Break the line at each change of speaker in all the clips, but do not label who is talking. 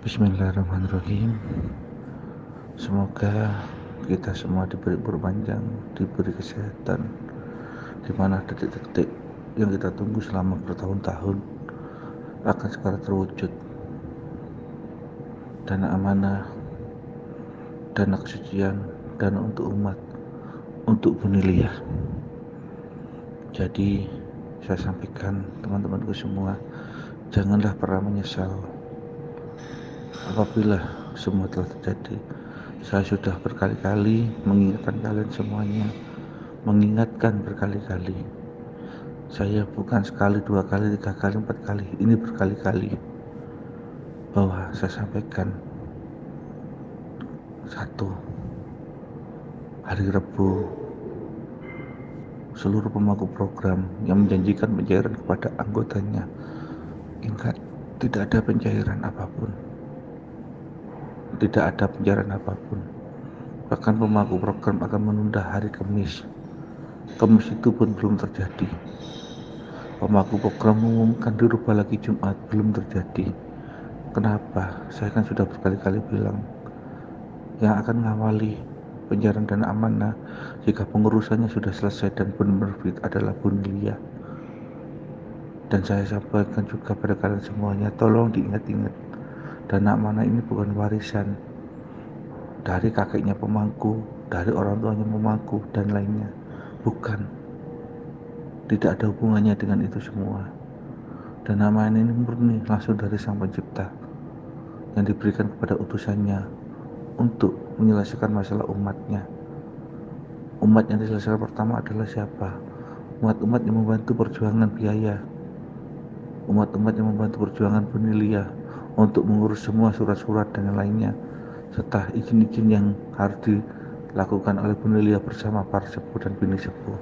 Bismillahirrahmanirrahim. Semoga kita semua diberi umur panjang, diberi kesehatan, di mana detik-detik yang kita tunggu selama bertahun-tahun akan segera terwujud. Dana amanah, dana kesucian, dana untuk umat, untuk Buniliyah. Jadi saya sampaikan teman-temanku semua, janganlah pernah menyesal apabila semua telah terjadi. Saya sudah berkali-kali mengingatkan kalian semuanya, mengingatkan berkali-kali. Saya bukan sekali, dua kali, tiga kali, empat kali, ini berkali-kali bahwa saya sampaikan. Satu, hari Rabu, seluruh pemangku program yang menjanjikan pencairan kepada anggotanya, ingat, tidak ada pencairan apapun. Tidak ada pencairan apapun. Bahkan pemangku program akan menunda hari Kamis. Kamis itu pun belum terjadi. Pemangku program mengumumkan dirubah lagi Jumat, belum terjadi. Kenapa? Saya kan sudah berkali-kali bilang, yang akan mengawali pencairan dana amanah jika pengurusannya sudah selesai dan benar-benar fit adalah Buniliyah. Dan saya sampaikan juga pada kalian semuanya, tolong diingat-ingat, dana amanah ini bukan warisan dari kakeknya pemangku, dari orang tuanya pemangku, dan lainnya. Bukan. Tidak ada hubungannya dengan itu semua. Dana amanah ini murni langsung dari Sang Pencipta yang diberikan kepada utusannya untuk menyelesaikan masalah umatnya. Umat yang diselesaikan pertama adalah siapa? Umat-umat yang membantu perjuangan biaya, umat-umat yang membantu perjuangan Buniliyah untuk mengurus semua surat-surat dan yang lainnya, serta izin-izin yang harus dilakukan oleh Buniliyah bersama para sepuh dan bini sepuh.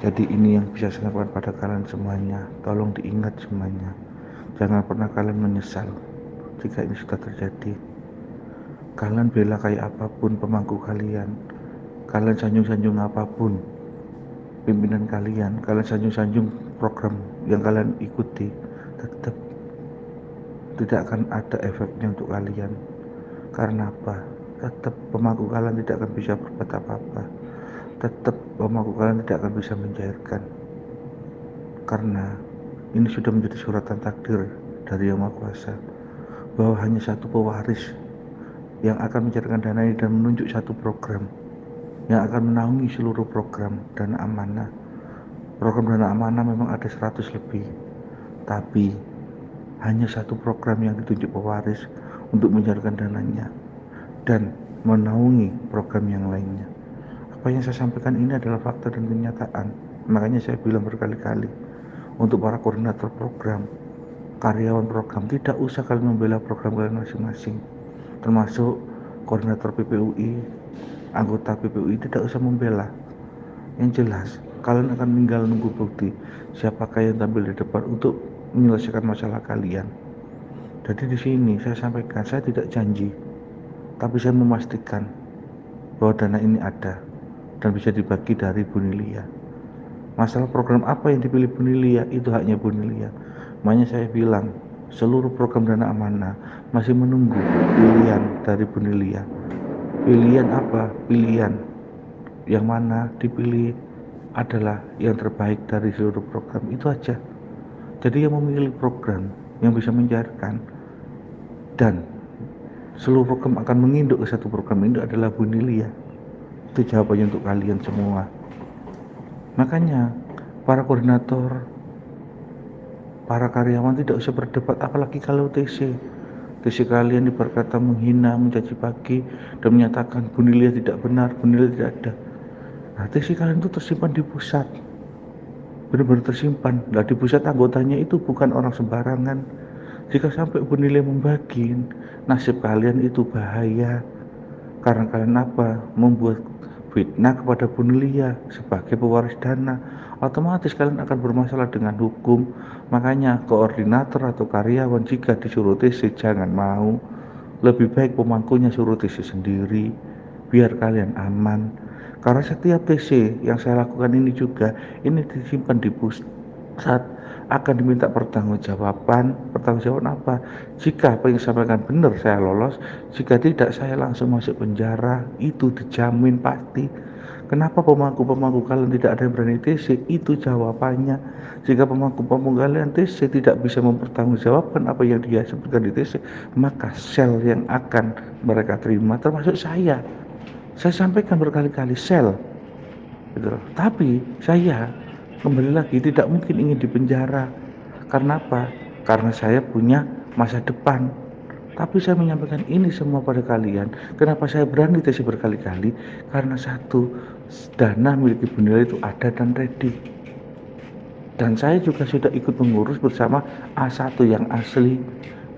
Jadi ini yang bisa saya sampaikan pada kalian semuanya, tolong diingat semuanya. Jangan pernah kalian menyesal jika ini sudah terjadi. Kalian bela kayak apapun pemangku kalian, kalian sanjung-sanjung apapun pimpinan kalian sanjung-sanjung program yang kalian ikuti, tetap tidak akan ada efeknya untuk kalian. Karena apa? Tetap pemangku kalian tidak akan bisa berbuat apa-apa. Tetap pemangku kalian tidak akan bisa mencairkan. Karena ini sudah menjadi suratan takdir dari Yang Maha Kuasa, bahwa hanya satu pewaris yang akan mencairkan dana ini dan menunjuk satu program yang akan menaungi seluruh program dana amanah. Program dana amanah memang ada 100 lebih, tapi hanya satu program yang ditunjuk pewaris untuk mencairkan dananya dan menaungi program yang lainnya. Apa yang saya sampaikan ini adalah fakta dan kenyataan. Makanya saya bilang berkali-kali, untuk para koordinator program, karyawan program, tidak usah kalian membela program kalian masing-masing, termasuk koordinator PPUI, anggota PPUI, tidak usah membela. Yang jelas, kalian akan tinggal nunggu bukti siapakah yang tampil di depan untuk menyelesaikan masalah kalian. Jadi di sini saya sampaikan, saya tidak janji, tapi saya memastikan bahwa dana ini ada dan bisa dibagi dari Buniliyah. Masalah program apa yang dipilih Buniliyah itu haknya Buniliyah. Makanya saya bilang, seluruh program dana amanah masih menunggu pilihan dari Buniliyah. Pilihan apa? Pilihan yang mana dipilih adalah yang terbaik dari seluruh program, itu aja. Jadi yang memilih program yang bisa mencairkan dan seluruh program akan menginduk ke satu program itu adalah Buniliyah. Itu jawabannya untuk kalian semua. Makanya para koordinator, para karyawan tidak usah berdebat, apalagi kalau TC kalian berkata menghina, mencaci maki dan menyatakan Buniliyah tidak benar, Buniliyah tidak ada. Nah, TC kalian itu tersimpan di pusat, benar-benar tersimpan. Nah, di pusat anggotanya itu bukan orang sembarangan. Jika sampai Buniliyah membagi, nasib kalian itu bahaya. Karena kalian apa? Membuat fitnah kepada Buniliyah sebagai pewaris dana. Otomatis kalian akan bermasalah dengan hukum. Makanya koordinator atau karyawan jika disuruh TC jangan mau. Lebih baik pemangkunya suruh TC sendiri, biar kalian aman. Karena setiap TC yang saya lakukan ini juga, ini disimpan di pusat akan diminta pertanggungjawaban apa? Jika apa yang disampaikan benar saya lolos, jika tidak saya langsung masuk penjara, itu dijamin pasti. Kenapa pemangku-pemangku kalian tidak ada yang berani TC? Itu jawabannya. Jika pemangku-pemangku kalian TC tidak bisa mempertanggungjawabkan apa yang dia sebutkan di TC, maka sel yang akan mereka terima termasuk saya. Saya sampaikan berkali-kali sel, gitu loh. Tapi saya kembali lagi tidak mungkin ingin dipenjara. Karena apa? Karena saya punya masa depan. Tapi saya menyampaikan ini semua pada kalian. Kenapa saya berani TC berkali-kali? Karena satu, dana milik Ibu Nila itu ada dan ready. Dan saya juga sudah ikut mengurus bersama A1 yang asli.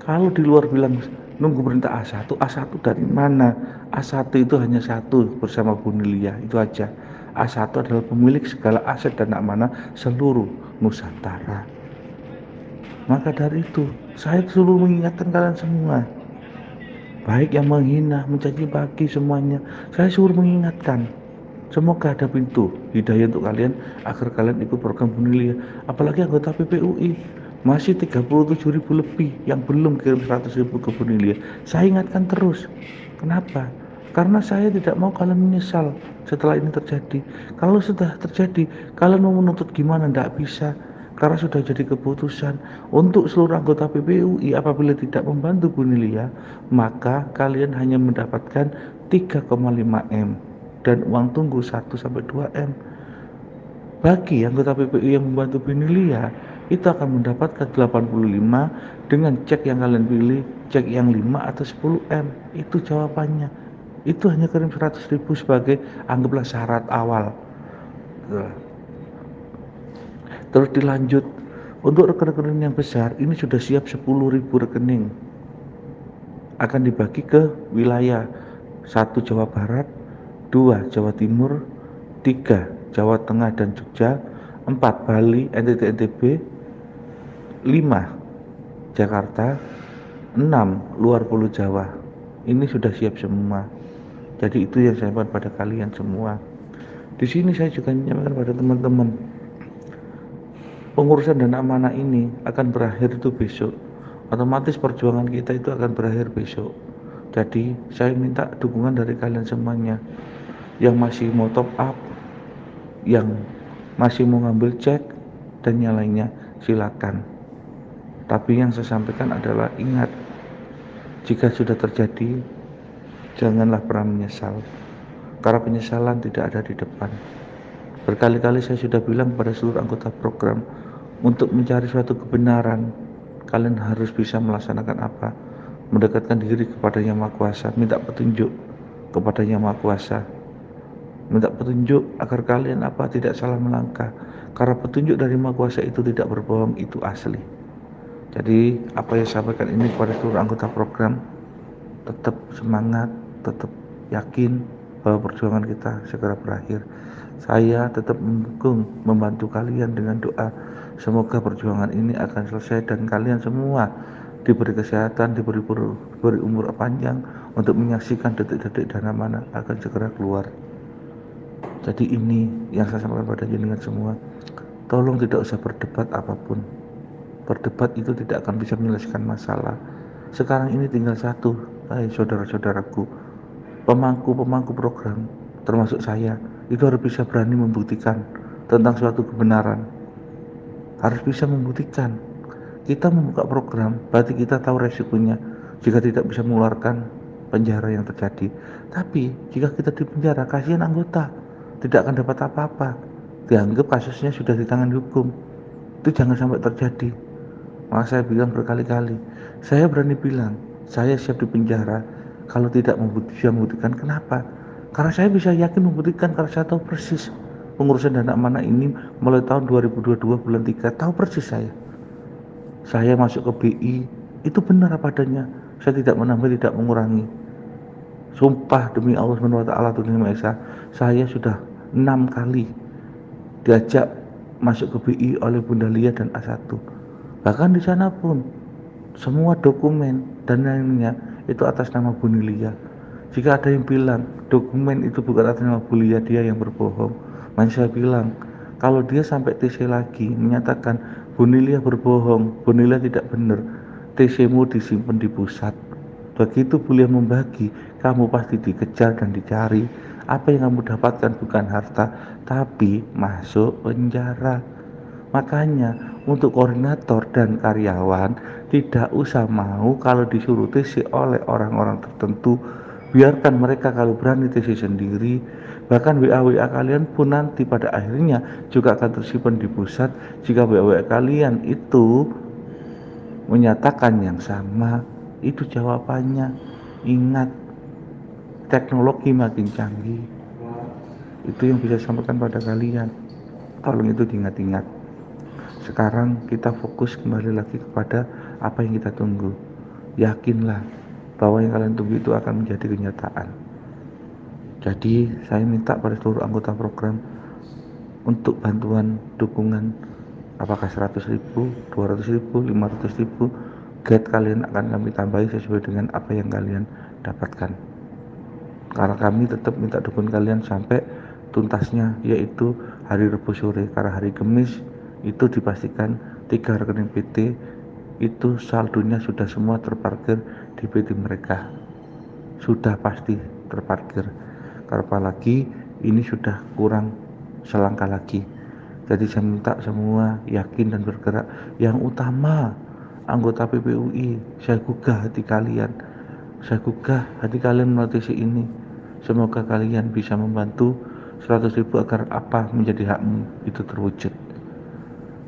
Kalau di luar bilang nunggu perintah A1 dari mana? A1 itu hanya satu bersama Bu Nilia, itu aja. A1 adalah pemilik segala aset dan amanah seluruh Nusantara. Maka dari itu, saya selalu mengingatkan kalian semua, baik yang menghina, mencaci maki semuanya, saya suruh mengingatkan. Semoga ada pintu hidayah untuk kalian agar kalian ikut program Bunilia. Apalagi anggota PPUI masih 37.000 lebih yang belum kirim 100.000 ke Bunilia. Saya ingatkan terus. Kenapa? Karena saya tidak mau kalian menyesal setelah ini terjadi. Kalau sudah terjadi, kalian mau menuntut gimana? Tidak bisa. Karena sudah jadi keputusan untuk seluruh anggota PPUI apabila tidak membantu Bunilia, maka kalian hanya mendapatkan 3,5 M dan uang tunggu 1-2 M. Bagi anggota PPUI yang membantu Bunilia, itu akan mendapatkan 85 dengan cek yang kalian pilih, cek yang 5 atau 10 M. Itu jawabannya. Itu hanya kirim 100.000 sebagai anggaplah syarat awal. Terus dilanjut, untuk rekening yang besar ini sudah siap 10.000 rekening, akan dibagi ke wilayah 1 Jawa Barat, 2 Jawa Timur, 3 Jawa Tengah dan Jogja, 4 Bali, NTT NTB, 5 Jakarta, 6 luar Pulau Jawa. Ini sudah siap semua. Jadi itu yang saya sampaikan pada kalian semua. Di sini saya juga menyampaikan pada teman-teman, pengurusan dana amanah ini akan berakhir itu besok. Otomatis perjuangan kita itu akan berakhir besok. Jadi saya minta dukungan dari kalian semuanya. Yang masih mau top up, yang masih mau ngambil cek dan yang lainnya, silakan. Tapi yang saya sampaikan adalah ingat, jika sudah terjadi, janganlah pernah menyesal. Karena penyesalan tidak ada di depan. Berkali-kali saya sudah bilang kepada seluruh anggota program, untuk mencari suatu kebenaran, kalian harus bisa melaksanakan apa? Mendekatkan diri kepada Yang Maha Kuasa, minta petunjuk kepada Yang Maha Kuasa. Minta petunjuk agar kalian tidak salah melangkah. Karena petunjuk dari Maha Kuasa itu tidak berbohong, itu asli. Jadi apa yang saya sampaikan ini kepada seluruh anggota program, tetap semangat, tetap yakin bahwa perjuangan kita segera berakhir. Saya tetap mendukung, membantu kalian dengan doa. Semoga perjuangan ini akan selesai dan kalian semua diberi kesehatan, diberi umur panjang untuk menyaksikan detik-detik dana mana akan segera keluar. Jadi ini yang saya sampaikan pada jenengan semua. Tolong tidak usah berdebat apapun. Berdebat itu tidak akan bisa menyelesaikan masalah. Sekarang ini tinggal satu, saudara-saudaraku, pemangku program, termasuk saya, itu harus bisa berani membuktikan tentang suatu kebenaran. Harus bisa membuktikan. Kita membuka program, berarti kita tahu resikonya jika tidak bisa mengeluarkan penjara yang terjadi. Tapi jika kita di penjara, kasihan anggota, tidak akan dapat apa-apa. Dianggap kasusnya sudah di tangan hukum. Itu jangan sampai terjadi. Maka saya bilang berkali-kali, saya berani bilang, saya siap di penjara kalau tidak bisa membuktikan. Kenapa? Karena saya bisa yakin membuktikan, karena saya tahu persis pengurusan dana amanah ini mulai tahun 2022 bulan 3, tahu persis saya. Saya masuk ke BI, itu benar apa adanya. Saya tidak menambah, tidak mengurangi. Sumpah demi Allah SWT Tuhan Maha Esa, saya sudah 6 kali diajak masuk ke BI oleh Bunda Lia dan A1. Bahkan di sana pun semua dokumen dan lainnya itu atas nama Bu Nilia. Jika ada yang bilang dokumen itu bukan atas nama Bu Nilia, dia yang berbohong. Maka saya bilang, kalau dia sampai TC lagi menyatakan Bunilia berbohong, Bunilia tidak benar. TC-mu disimpan di pusat. Begitu Bulia membagi, kamu pasti dikejar dan dicari. Apa yang kamu dapatkan bukan harta, tapi masuk penjara. Makanya untuk koordinator dan karyawan tidak usah mau kalau disuruh TC oleh orang-orang tertentu. Biarkan mereka kalau berani TC sendiri. Bahkan WA-WA kalian pun nanti pada akhirnya juga akan tersimpan di pusat. Jika WA-WA kalian itu menyatakan yang sama, itu jawabannya. Ingat, teknologi makin canggih. Itu yang bisa sampaikan pada kalian. Tolong itu diingat-ingat. Sekarang kita fokus kembali lagi kepada apa yang kita tunggu. Yakinlah bahwa yang kalian tunggu itu akan menjadi kenyataan. Jadi saya minta pada seluruh anggota program untuk bantuan dukungan, apakah 100.000, 200.000, 500.000, guide kalian akan kami tambahi sesuai dengan apa yang kalian dapatkan. Karena kami tetap minta dukungan kalian sampai tuntasnya, yaitu hari Rabu sore. Karena hari Kamis itu dipastikan 3 rekening PT itu saldonya sudah semua terparkir di PT mereka, sudah pasti terparkir. Karena apalagi ini sudah kurang selangkah lagi. Jadi saya minta semua yakin dan bergerak. Yang utama anggota PPUI, saya gugah hati kalian, saya gugah hati kalian melalui ini. Semoga kalian bisa membantu 100.000 agar apa menjadi hakmu itu terwujud.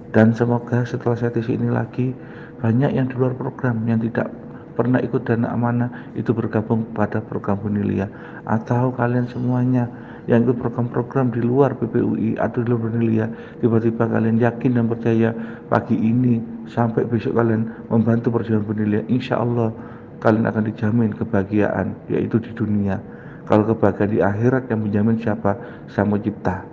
Dan semoga setelah saya TC ini lagi, banyak yang di luar program yang tidak pernah ikut dana amanah itu bergabung pada program Bunilia. Atau kalian semuanya yang ikut program-program di luar PPUI atau di luar Bunilia, tiba-tiba kalian yakin dan percaya pagi ini sampai besok kalian membantu perjuangan Bunilia, insya Allah kalian akan dijamin kebahagiaan, yaitu di dunia. Kalau kebahagiaan di akhirat yang menjamin siapa? Sang Pencipta.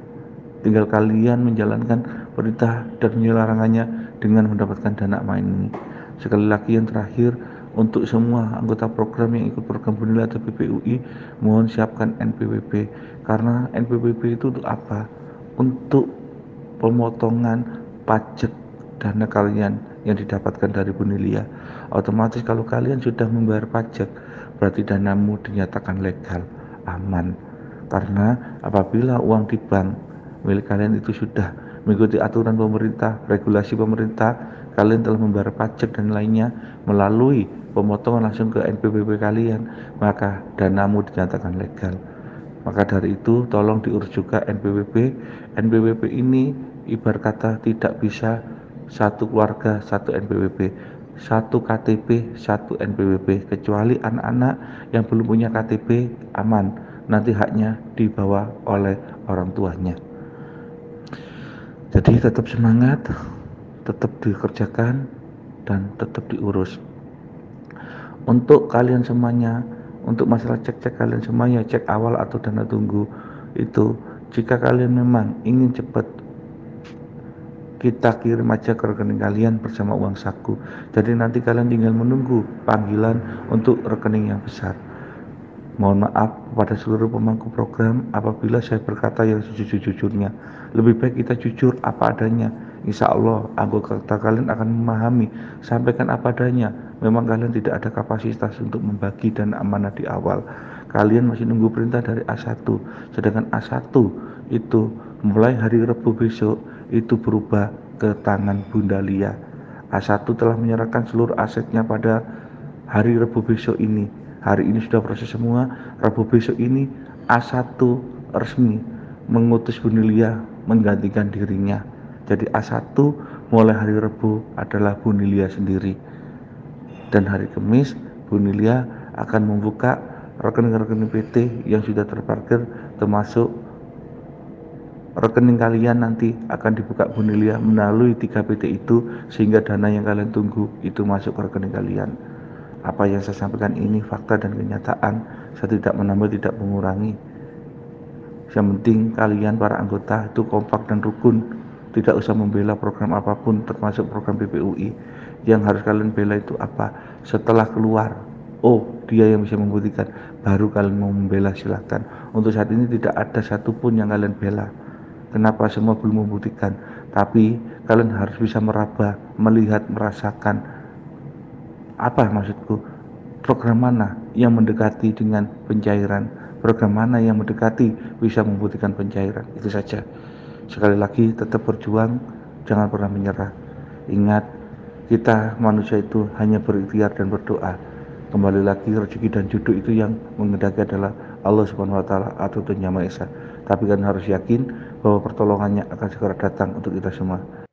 Tinggal kalian menjalankan perintah dan menyelarangannya dengan mendapatkan dana main ini. Sekali lagi yang terakhir, untuk semua anggota program yang ikut program Bunilia atau PPUI, mohon siapkan NPWP. Karena NPWP itu untuk apa? Untuk pemotongan pajak dana kalian yang didapatkan dari Bunilia. Otomatis kalau kalian sudah membayar pajak, berarti danamu dinyatakan legal, aman. Karena apabila uang di bank milik kalian itu sudah mengikuti aturan pemerintah, regulasi pemerintah, kalian telah membayar pajak dan lainnya melalui pemotongan langsung ke NPWP kalian, maka danamu dinyatakan legal. Maka dari itu tolong diurus juga NPWP. NPWP ini ibarat kata tidak bisa satu keluarga satu NPWP, satu KTP satu NPWP, kecuali anak-anak yang belum punya KTP aman, nanti haknya dibawa oleh orang tuanya. Jadi tetap semangat, tetap dikerjakan, dan tetap diurus. Untuk kalian semuanya, untuk masalah cek-cek kalian semuanya, cek awal atau dana tunggu itu, jika kalian memang ingin cepat, kita kirim aja ke rekening kalian bersama uang saku. Jadi nanti kalian tinggal menunggu panggilan untuk rekening yang besar. Mohon maaf kepada seluruh pemangku program apabila saya berkata yang sejujur-jujurnya. Lebih baik kita jujur apa adanya. Insya Allah anggota kalian akan memahami. Sampaikan apa adanya. Memang kalian tidak ada kapasitas untuk membagi dana amanah di awal. Kalian masih nunggu perintah dari A1. Sedangkan A1 itu mulai hari Rabu besok itu berubah ke tangan Bunda Lia. A1 telah menyerahkan seluruh asetnya pada hari Rabu besok ini. Hari ini sudah proses semua. Rabu besok ini A1 resmi mengutus Bunilia menggantikan dirinya. Jadi A1 mulai hari Rabu adalah Bunilia sendiri. Dan hari Kamis Bunilia akan membuka rekening-rekening PT yang sudah terparkir, termasuk rekening kalian nanti akan dibuka Bunilia melalui 3 PT itu, sehingga dana yang kalian tunggu itu masuk ke rekening kalian. Apa yang saya sampaikan ini fakta dan kenyataan, saya tidak menambah, tidak mengurangi. Yang penting kalian para anggota itu kompak dan rukun, tidak usah membela program apapun termasuk program PPUI. Yang harus kalian bela itu apa? Setelah keluar, oh dia yang bisa membuktikan, baru kalian mau membela, silahkan. Untuk saat ini tidak ada satupun yang kalian bela. Kenapa semua belum membuktikan? Tapi kalian harus bisa meraba, melihat, merasakan apa maksudku, program mana yang mendekati dengan pencairan, program mana yang mendekati bisa membuktikan pencairan. Itu saja. Sekali lagi, tetap berjuang, jangan pernah menyerah. Ingat, kita manusia itu hanya berikhtiar dan berdoa. Kembali lagi, rezeki dan jodoh itu yang mengendaki adalah Allah Subhanahu wa taala atau Tuhan Yang Maha Esa. Tapi kan harus yakin bahwa pertolongannya akan segera datang untuk kita semua.